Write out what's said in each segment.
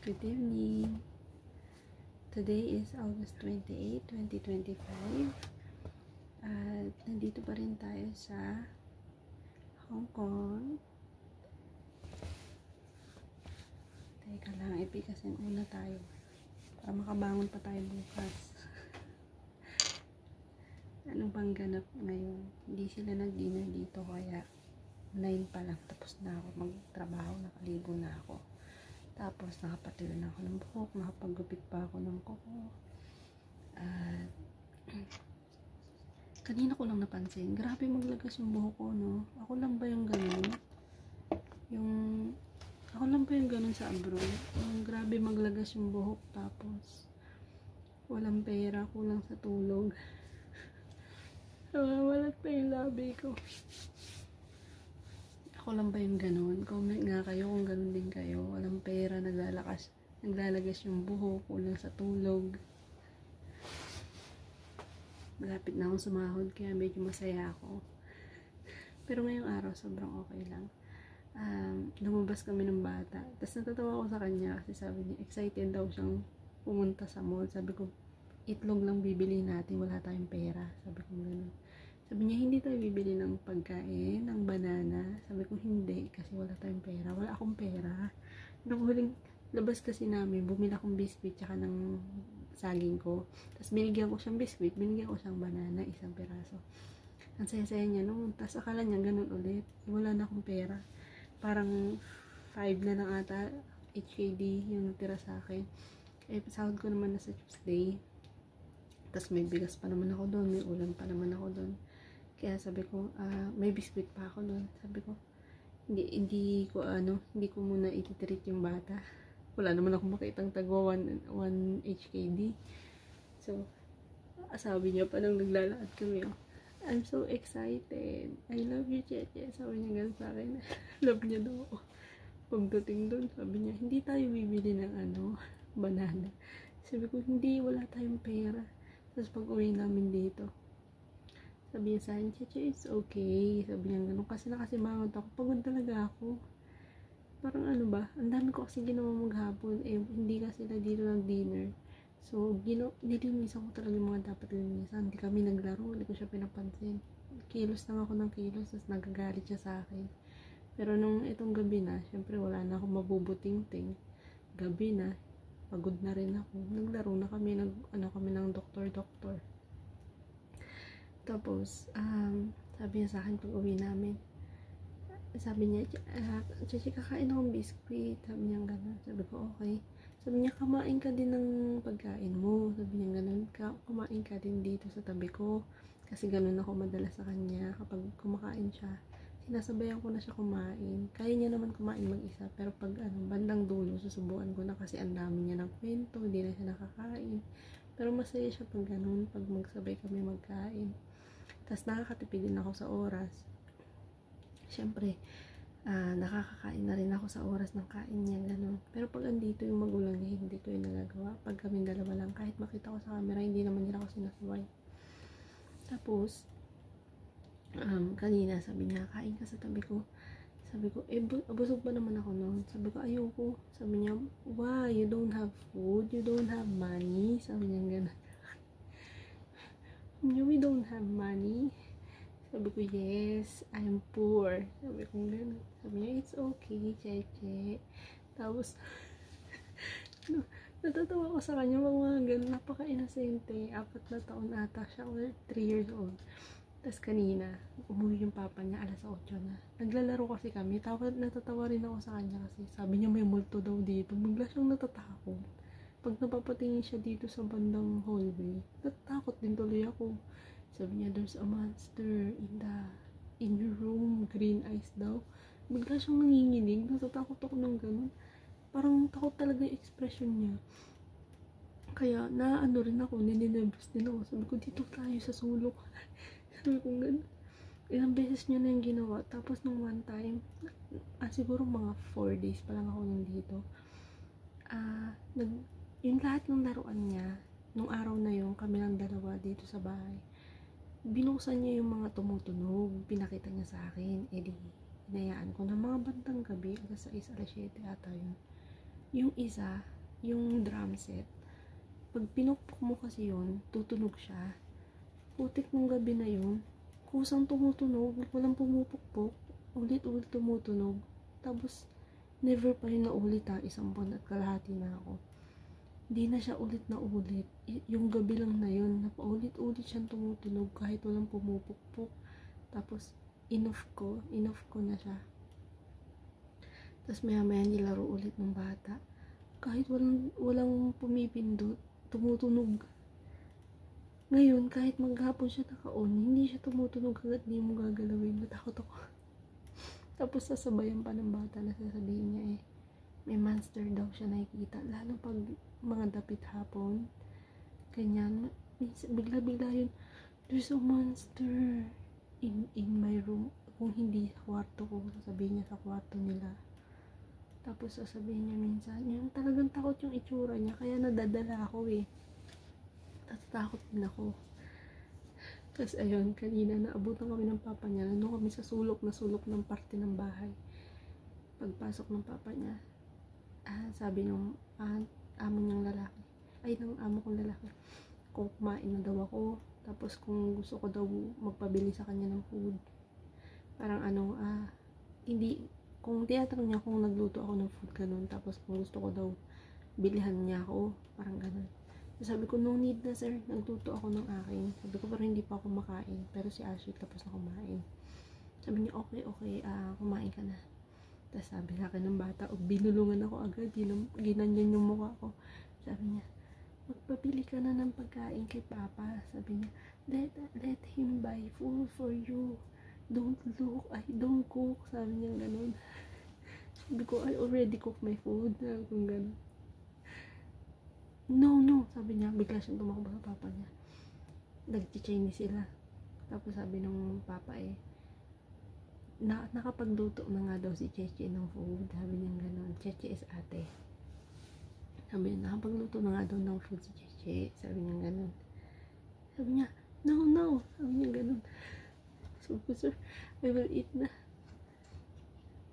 Good evening. Today is August 28, 2025. At nandito pa rin tayo sa Hong Kong. Teka lang, ipikasin una tayo para makabangon pa tayo bukas. Anong bang ganap ngayon? Hindi sila nag-dinner dito kaya 9 pa lang tapos na ako magtrabaho, nakaligo na ako. Tapos nakapatuyo na ako ng buhok, nakapaggupit pa ako ng kuko. At kanina ko lang napansin, grabe maglagas yung buhok ko, no? Ako lang ba yung ganun? Ako lang ba yung ganun sa abroad? Yung grabe maglagas yung buhok tapos walang pera, kulang sa tulog. Walat pa yung labi ko. Ako lang ba yung ganun? Comment nga kayo kung ganun din kayo. Walang pera, naglalagas yung buhok, kulang sa tulog. Malapit na akong sumahod kaya medyo masaya ako. Pero ngayong araw sobrang okay lang. Lumabas kami ng bata. Tapos natatawa ako sa kanya kasi sabi niya excited daw siyang pumunta sa mall. Sabi ko, itlog lang bibili natin, wala tayong pera. Sabi ko gano'n. Sabi niya, hindi tayo bibili ng pagkain, ng banana. Sabi ko, hindi, kasi wala tayong pera. Wala akong pera. Nung huling labas kasi namin, bumili akong biscuit tsaka ng saging ko. Tapos binigyan ko siyang biscuit, binigyan ko siyang banana, isang peraso. Ang saya-saya niya noon. Tapos akala niya ganun ulit. Wala na akong pera. Parang 5 na lang ata, HKD yung natira sa akin. Eh, sahod ko naman na sa Tuesday. Tapos may bigas pa naman ako doon, may ulam pa naman ako doon. Kaya sabi ko, may biscuit pa ako doon. Sabi ko, hindi ko muna ititreat yung bata. Wala naman ako makitang tagwa 1 HKD. So, sabi niya pa nang naglalaad kami, I'm so excited. I love you, Cheche. Sabi niya ganun sa akin. Love niya daw ako. Pagdating doon, sabi niya, hindi tayo bibili ng banana. Sabi ko, hindi, wala tayong pera. Tapos pag uwi namin dito, sabi niya sa akin, Cheche, it's okay. Sabi niya gano'n. Kasi nakasimangot ako. Pagod talaga ako. Parang ang dami ko kasi ginawa maghapon. Eh, hindi kasi sila dito nag-dinner. So, nilimisan ko talaga yung mga dapat linisan. Hindi kami naglaro. Hindi ko siya pinapansin. Kilos lang ako ng kilos. Tapos nagagalit siya sa akin. Pero nung itong gabi na, syempre wala na akong mabubuting-ting. Gabi na, pagod na rin ako. Naglaro na kami. Kami ng doktor. Tapos, sabi niya sa akin pag uwi namin, sabi niya, Cheche, kakain akong biskuit. Sabi niya gano'n. Sabi ko, okay. Sabi niya, kumain ka din ng pagkain mo. Sabi niya gano'n, kumain ka din dito sa tabi ko. Kasi gano'n ako madalas sa kanya. Kapag kumakain siya, sinasabayan ko na siya kumain. Kaya niya naman kumain mag-isa. Pero pag bandang dulo, susubuan ko na kasi ang dami niya ng kwento. Hindi na siya nakakain. Pero masaya siya pag gano'n, pag magsabay kami magkain. Tapos nakakatipid din ako sa oras. Siyempre, nakakakain na rin ako sa oras ng kain niya, gano'n. Pero pag andito yung magulang niya, hindi ko yung nagagawa. Pag kaming dalawa lang, kahit makita ko sa camera, hindi naman nila ako sinasabay. Tapos, kanina sabi niya, kain ka sa tabi ko. Sabi ko, busog pa naman ako noon. Sabi ko, ayoko. Sabi niya, why? You don't have food? You don't have money? Sabi niya gano'n. We don't have money. Sabi ko, yes, I'm poor. Sabi ko gano'n. Sabi niya, it's okay, Cheche. Tapos, natatawa ko sa kanya, mga gano'n, napaka-inosente. 4 na taon ata siya, or 3 years old. Tapos kanina, umuwi yung papa niya, alas 8 na. Naglalaro kasi kami, natatawa rin ako sa kanya kasi sabi niya may multo daw dito. Bigla siyang natatakot. Pag napapatingin siya dito sa bandang hallway, natatakot din tuloy ako. Sabi niya, there's a monster in your room, green eyes daw. Bigla siyang nanginginig, natatakot ako ng ganun. Parang takot talaga yung expression niya. Kaya, rin ako, nininebus din ako. Sabi ko, dito tayo sa sulok. Sabi ko, ganun. Ilang beses niya na yung ginawa. Tapos nung one time, siguro mga 4 days pa lang ako nandito. Yung lahat ng laruan niya, nung araw na yun, kami lang dalawa dito sa bahay. Binuksan niya yung mga tumutunog, pinakita niya sa akin, di hinayaan ko na mga bandang gabi, alas 6, alas 7 ata yun. Yung isa, yung drum set. Pag pinukpok mo kasi yun, tutunog siya. Putik nung gabi na yun, kusang tumutunog, walang pumupukpok, ulit-ulit tumutunog. Tapos, never pa rin naulit isang buwan at kalahati na ako. Hindi na siya ulit na ulit. Yung gabi lang na yun, napaulit-ulit siyang tumutunog kahit walang pumupukpok. Tapos, inoff ko na siya. Tapos maya-maya nilaro ulit ng bata. Kahit walang pumipindot, tumutunog. Ngayon, kahit maghapon siya naka-on, hindi siya tumutunog hanggat di mo gagalawin. Natakot ako. Tapos sasabayan pa ng bata na sasabihin niya may monster daw siya nakikita. Lalo pag mga dapit hapon, ganyan, bigla-bigla yun, there's a monster in my room. Kung hindi sa kwarto ko, sasabihin niya sa kwarto nila. Tapos sasabihin niya minsan, yung talagang takot yung itsura niya, kaya nadadala ako natatakot din ako. Tapos ayun, kanina naabutan kami ng papa niya, nandun kami sa sulok ng parte ng bahay. Pagpasok ng papa niya, sabi ng amo niyang lalaki, ng amo kong lalaki, kung kumain na daw ako, tapos kung gusto ko daw magpabili sa kanya ng food. Parang hindi, kung tinatanong niya kung nagluto ako ng food, ganun. Tapos kung gusto ko daw bilihan niya ako, parang ganun. Sabi ko, no need na sir, nagluto ako ng akin. Sabi ko, pero hindi pa ako makain. Pero si Ashley tapos na kumain. Sabi niya, okay, kumain ka na. Tapos sabi sa akin ng bata, binulungan ako agad, ginanyan yung mukha ko. Sabi niya, magpabili ka na ng pagkain kay papa. Sabi niya, let him buy food for you. Don't cook. Sabi niya ganun. Sabi ko, I already cook my food. Sabi ko ganun. No. Sabi niya, bigla siyang tumakbo sa papa niya. Nag-Chinese sila. Tapos sabi nung papa nakapagluto na nga daw si Cheche ng food. Sabi niya gano'n. Cheche is ate. Sabi niya, nakapagluto na nga daw ng food si Cheche. Sabi niya gano'n. Sabi niya, no. Sabi niya gano'n. Sabi ko, sir, I will eat na.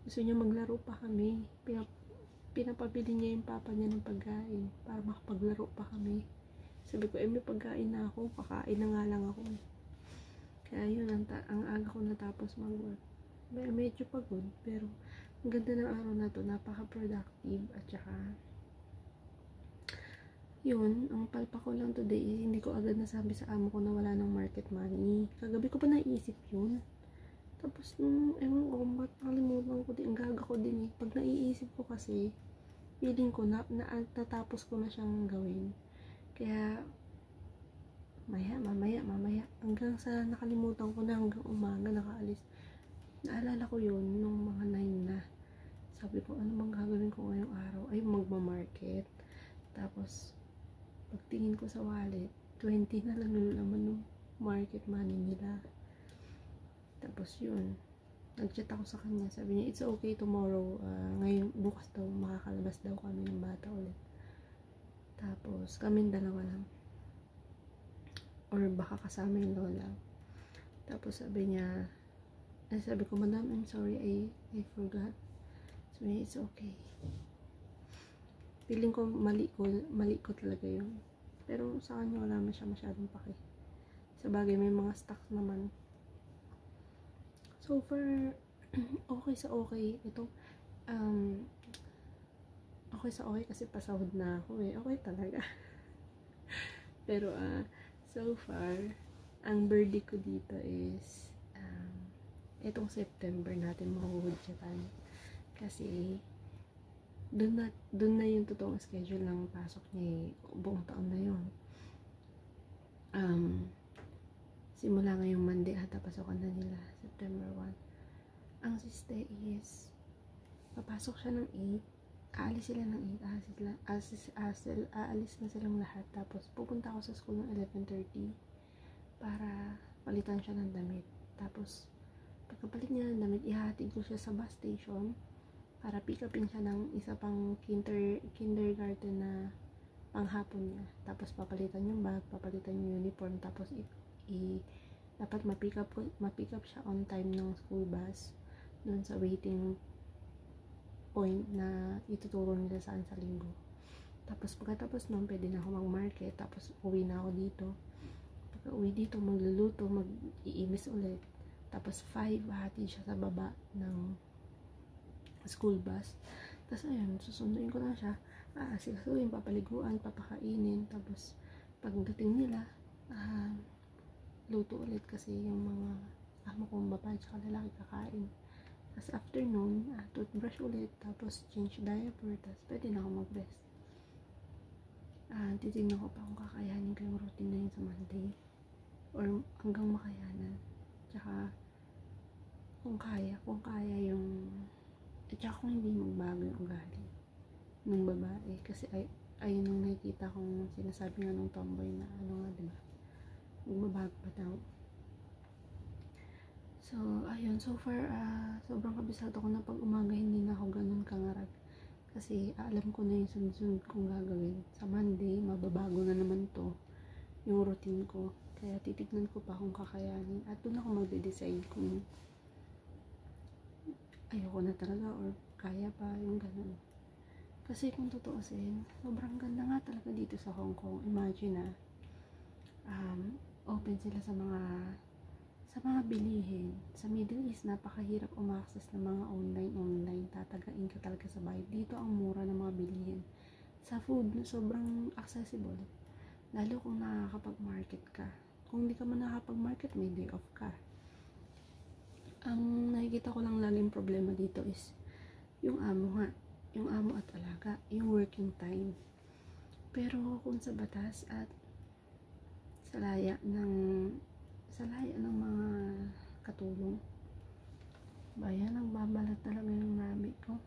Gusto niya maglaro pa kami. Pinapabili niya yung papa niya ng pagkain para makapaglaro pa kami. Sabi ko, may pagkain na ako. Kakain na nga lang ako. Kaya yun, ang aga ko natapos mag-work. Medyo pagod, pero ang ganda ng araw na to, napaka-productive. At saka yun, ang palpa ko lang today is hindi ko agad nasabi sa amo ko na wala ng market money. Kagabi ko pa naisip yun. Tapos ewan ko, ba't nakalimutan ko din, ang gaga ko din pag naiisip ko kasi, feeling ko natapos ko na siyang gawin. Kaya mamaya hanggang sa nakalimutan ko na, hanggang umaga nakaalis. Naalala ko yun nung mga 9 na. Sabi ko, ano bang gagawin ko ngayong araw? Ay, magmamarket. Tapos pagtingin ko sa wallet, 20 na lang yung laman ng market money nila. Tapos yun, nag-chat ako sa kanya. Sabi niya, it's okay tomorrow. Ngayon, bukas daw, makakalabas daw kami ng bata ulit. Tapos, kaming dalawa lang. Or baka kasama yung lola. Tapos sabi niya, sabi ko, madam, I'm sorry, I forgot. Sabi niya, it's okay. Feeling ko mali ko talaga yun. Pero sa kanya wala naman siya masyadong pake. Sa bagay, may mga stocks naman. So far, okay. Ito, okay sa okay kasi pasahod na ako Okay talaga. Pero, so far, ang birthday ko dito is, itong September natin mahuhudyatan. Kasi, dun na yung totoong schedule ng pasok niya buong taon na yun. Simula ngayong Monday pasokan na nila, September 1. Ang siste is, papasok siya ng 8, aalis sila ng 8, aalis na silang lahat, tapos pupunta ako sa school ng 11:30 para palitan siya ng damit. Tapos, pagkapalit niya ng damit, ihahatid ko siya sa bus station para pick upin siya ng isa pang kindergarten na panghapon niya. Tapos papalitan yung bag, papalitan yung uniform, tapos dapat ma-pick up siya on time ng school bus doon sa waiting point na ituturo nila saan sa linggo. Tapos pagkatapos nun, pwede na ako mag-market. Tapos uwi na ako dito. Pagka uwi dito, magluluto, mag-iimis ulit. Tapos 5, hati siya sa baba ng school bus. Tapos ayun, susunduin ko lang siya. Asikasuin, papaliguan, papakainin. Tapos pagdating nila, luto ulit kasi yung mga amo kong babae tsaka lalaki kakain. Tapos afternoon, toothbrush ulit, tapos change diaper, tapos pwede na ako mag-rest. Titignan ko pa kung kakayanin ko yung routine na yun sa Monday. Or hanggang makayanan. Tsaka, kung kaya yung, tsaka kung hindi magbago yung ugali ng babae. Kasi ayun yung nakikita kong sinasabi nga nung tomboy na diba? Magbabago pa daw. So, ayun. So far, sobrang kabisado ko na pag umaga hindi na ako ganun kangarag. Kasi alam ko na yung sunod-sunod kong gagawin. Sa Monday, mababago na naman to yung routine ko. Kaya titignan ko pa kung kakayanin. At doon ako magde-decide kung ayoko na talaga or kaya pa yung ganun. Kasi kung tutuusin, sobrang ganda nga talaga dito sa Hong Kong. Imagine open sila sa mga bilihin. Sa Middle East, napakahirap umaccess ng mga online. Tatagain ka talaga sa bahay. Dito ang mura ng mga bilihin. Sa food, sobrang accessible. Lalo kung nakakapag-market ka. Kung hindi ka man nakakapag-market, may day off ka. Ang nakikita ko lang laging problema dito is yung amo at alaga, yung working time. Pero kung sa batas at sa laya ng mga katulong, bayan, nagbabalat talaga yung mami ko.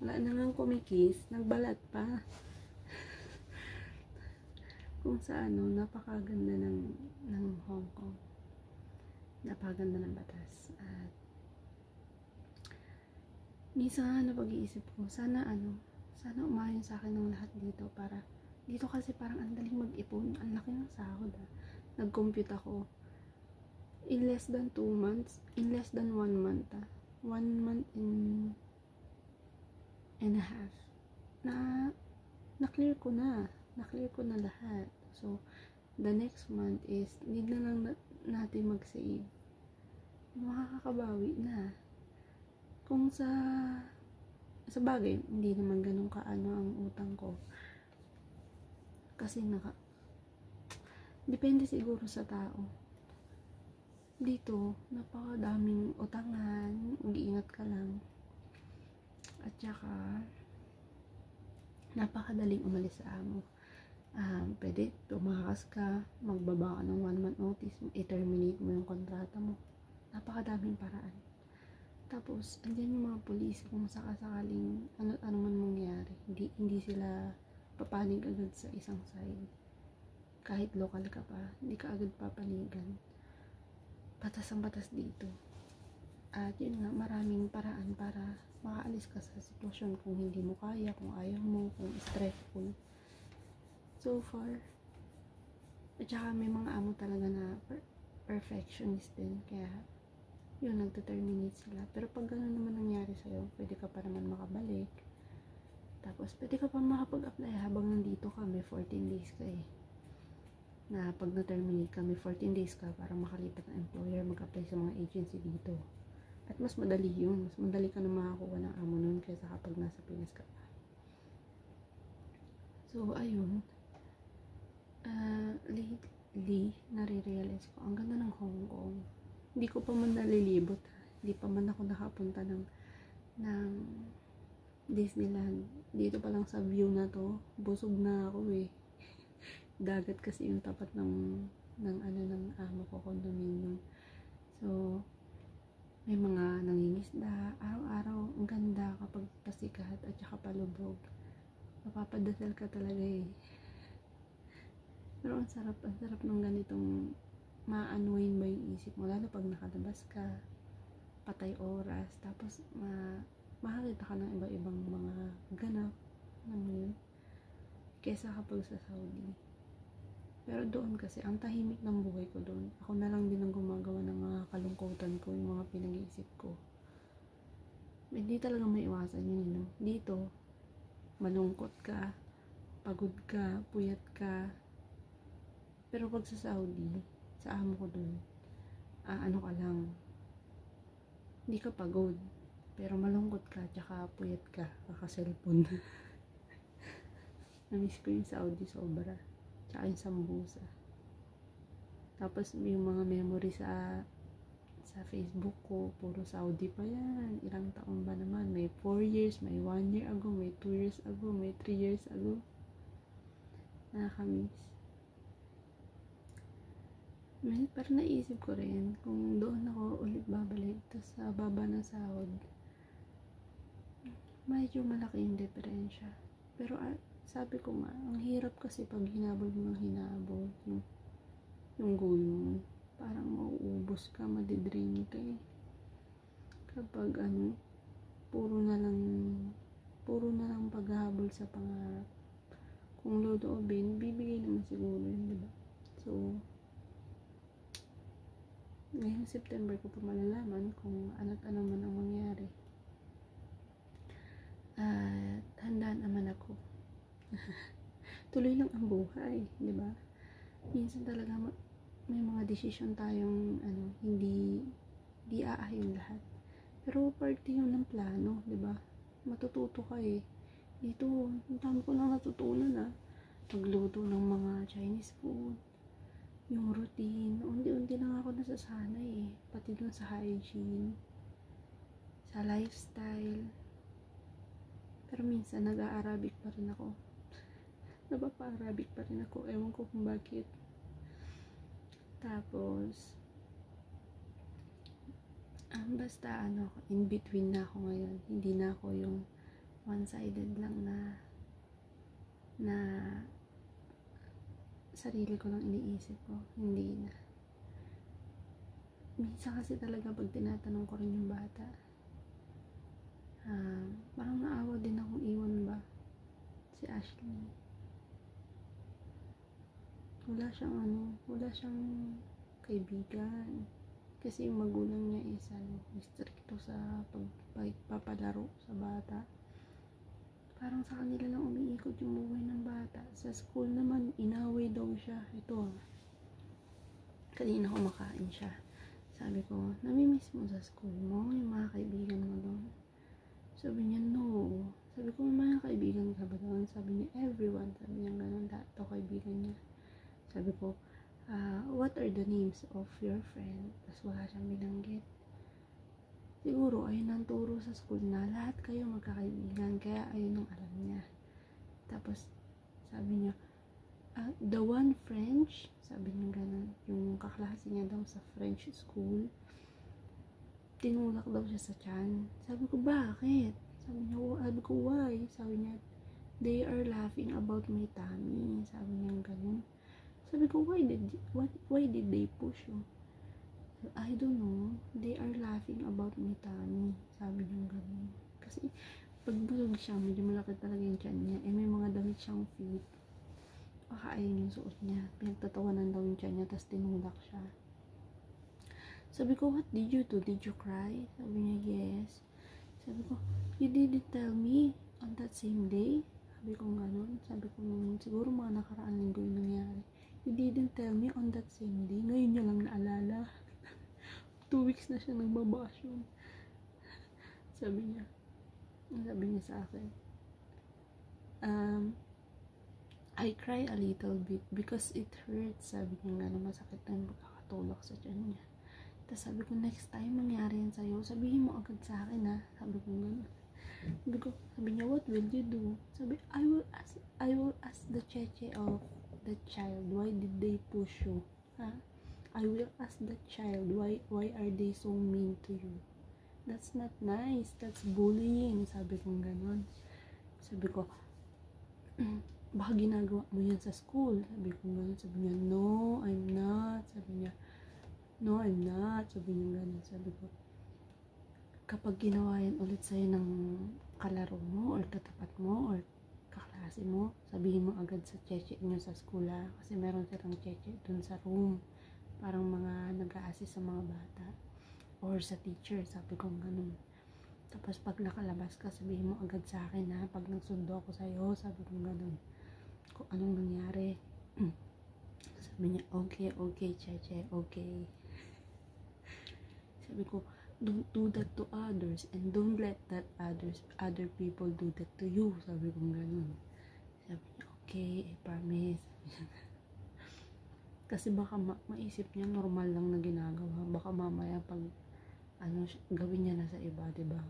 Wala na nga kumikis, nagbalat pa. Kung sa napakaganda ng Hong Kong. Napakaganda ng batas. At minsan napag-iisip ko, sana umayon sa akin ng lahat dito para dito kasi parang ang daling mag-ipon, ang laki ng sahod. Nag-compute ako. In less than 2 months, in less than 1 month, 1 month and a half, na-clear ko na lahat. So, the next month is, need na lang natin mag-save. Makakabawi na. Kung sa bagay, hindi naman ganun ang utang ko. Kasi depende siguro sa tao. Dito, napakadaming utangan, mag-iingat ka lang. At saka, napakadaling umalis sa amo. Pwede, tumakas ka, magbaba ka ng 1 month notice, i-terminate mo yung kontrata mo. Napakadaming paraan. Tapos, andyan yung mga police, kung sakasakaling ano man mangyari, hindi sila papanig agad sa isang side. Kahit local ka pa, hindi ka agad papanigan. Batas ang batas dito. At yun nga, maraming paraan para makaalis ka sa sitwasyon kung hindi mo kaya, kung ayaw mo, kung stressful. So far, at saka may mga amo talaga na perfectionist din, kaya yun, nagte-terminate sila. Pero pag gano'n naman nangyari sa'yo, pwede ka pa naman makabalik. Tapos pwede ka pa makapag-apply habang nandito ka, may 14 days ka na pag na-terminate ka, may 14 days ka para makalipat ng employer, mag-apply sa mga agency dito. At mas madali yun. Mas madali ka na makakuha ng amo nun kaysa kapag nasa Pinas ka pa. So, ayun. Lately, nare-realize ko, ang ganda ng Hong Kong. Hindi ko pa man nalilibot. Hindi pa man ako nakapunta ng Disneyland. Dito pa lang sa view na to, busog na ako Dagat kasi yung tapat ng amo ko, condominium. So, may mga nangingisda, araw-araw, ang ganda kapag pasikat at saka palubog. Mapapadasal ka talaga Pero ang sarap ng ganitong ma-unwind ba yung isip mo, lalo pag nakalabas ka, patay oras, tapos makakita ka ng iba-ibang mga ganap, kesa kapag sa Saudi. Pero doon kasi, ang tahimik ng buhay ko doon. Ako na lang din ang gumagawa ng mga kalungkutan ko, yung mga pinag-iisip ko. Hindi talaga maiwasan yun, Dito, malungkot ka, pagod ka, puyat ka. Pero pag sa Saudi, sa amo ko dun, ano ka lang, hindi ka pagod, pero malungkot ka, tsaka puyat ka, kaka-cellphone. Namiss ko yung Saudi sobra, tsaka yung sambusa. Tapos yung mga memory sa Facebook ko, puro Saudi pa yan. Ilang taon ba naman? May 4 years, may 1 year ago, may 2 years ago, may 3 years ago. Nakakamiss. Pero naisip ko rin, kung doon ako ulit babalik, tapos sa baba ng sahod, medyo malaki yung diferensya. Pero sabi ko nga, ang hirap kasi pag hinabol mo ng hinabol, yung goal mo, parang mauubos ka, madidrain ka eh. Kapag puro na lang paghahabol sa pangarap. Kung lodoobin, bibigay naman siguro yun, diba? So, ngayong September ko pa malalaman kung ano't ano man ang mangyari. At handaan naman ako. Tuloy lang ang buhay, diba? Minsan talaga may mga desisyon tayong hindi aayon lahat. Pero parte yun ng plano, 'di ba? Matututo ka eh. Dito, ang dami ko lang natutunan Pagluto ng mga Chinese food, yung routine, unti-unti lang ako nasasanay eh. Pati dun sa hygiene, sa lifestyle. Pero minsan nag-a-Arabic pa rin ako. Napapa-Arabic pa rin ako. Ewan ko kung bakit. Tapos, basta in between na ako ngayon. Hindi na ako yung one-sided lang na sarili ko lang iniisip ko. Hindi na. Minsan kasi talaga pag tinatanong ko rin yung bata, parang naawa din akong iwan ba si Ashley. Wala siyang kaibigan. Kasi yung magulang niya is stricto sa pagpapalaro sa bata. Parang sa kanila lang umiikot yung buhay ng bata. Sa school naman, inaway daw siya. Ito kanina kumakain siya. Sabi ko, namimiss mo sa school mo, yung mga kaibigan mo doon? Sabi niya, no. Sabi ko, may mga kaibigan ka ba doon? Sabi niya, everyone. Sabi niya, ganun, lahat to kaibigan niya. Sabi ko, what are the names of your friend? Tapos wala siyang binanggit. Siguro ayun ang turo sa school na lahat kayo magkakaibigan, kaya ayun ang alam niya. Tapos sabi niya, the one French, sabi niya ganun, yung kaklase niya daw sa French school, tinulak daw siya sa tiyan. Sabi ko, bakit? Sabi ko, why? Sabi niya, they are laughing about my tummy. Sabi niya ganun. Sabi ko, why did they push you? I don't know. They are laughing about my tummy. Sabi niya ganun. Kasi pag bulog siya, medyo malaki talaga yung tiyan niya. May mga damit siyang fit. Baka ayun yung suot niya. Pinagtatawanan daw yung tiyan niya, tapos tinulak siya. Sabi ko, what did you do? Did you cry? Sabi niya, yes. Sabi ko, you didn't tell me on that same day? Sabi ko ganun. Sabi ko, siguro mga nakaraan linggo yung nangyari. You didn't tell me on that same day. Ngayon niya lang naalala. 2 weeks na siya nagbabakasyon. Sabi niya sa akin, I cry a little bit because it hurts. Sabi niya nga, masakit na yung pagkakatulak sa tiyan niya. Tapos sabi ko, next time mangyari yan sa'yo, sabihin mo agad sa akin Sabi ko gano'n. Sabi niya, what will you do? Sabi, I will ask the cheche of the child, why did they push you? I will ask the child, why are they so mean to you? That's not nice. That's bullying. Sabi ko gano'n. Sabi ko, baka ginagawa mo yan sa school. Sabi ko gano'n. Sabi niya, no, I'm not. Sabi niya, no, I'm not. Sabi niya gano'n. Sabi ko, kapag ginawa yan ulit sa'yo ng kalaro mo, or katapat mo, or kaklase mo, sabihin mo agad sa cheche nyo sa school kasi meron silang cheche dun sa room. Parang mga nag-a-assist sa mga bata or sa teacher, sabi ko ganun. Tapos pag nakalabas ka, sabihin mo agad sa akin pag nagsundo ako sa'yo, sabi ko ganun. kung anong nangyari. Sabi niya, okay, Cheche, okay. Sabi ko, don't do that to others and don't let that other people do that to you. Sabi ko ganun. Sabi niya, okay, I promise. Kasi baka maisip niya normal lang na ginagawa. Baka mamaya pag gawin niya na sa iba, diba?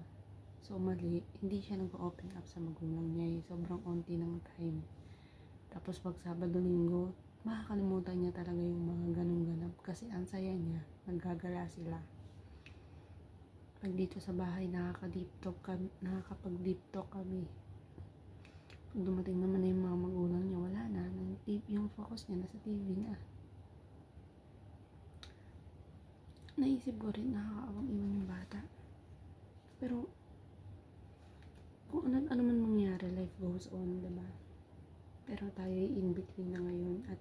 So mali, hindi siya nag-open up sa magulang niya. Sobrang onti ng time. Tapos pag Sabado Linggo, makakalimutan niya talaga yung mga ganun-ganap. Kasi ang saya niya, naggagala sila. Pag dito sa bahay, nakakapag-deep talk kami. Pag dumating naman na yung mga magulang niya, wala na. Yung focus niya nasa TV na. Naisip ko rin, nakakaawang iwan yung bata. Pero, kung ano man mangyari, life goes on, diba? Pero tayo in between na ngayon. At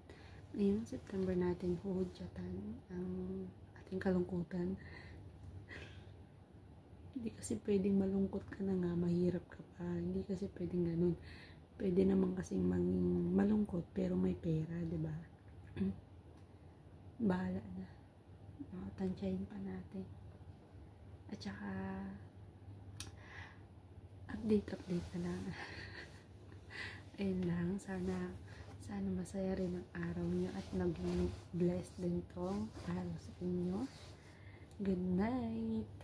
ngayong September natin, huhudyatan ang ating kalungkutan. Hindi kasi pwedeng malungkot ka na nga, mahirap ka pa. Hindi kasi pwedeng ganun. Pwede naman kasing malungkot, pero may pera, diba? Bahala na. Tansyahin pa natin. At saka, update na lang. Ayun lang, sana masaya rin ang araw niyo at naging blessed din tong araw sa inyo. Good night!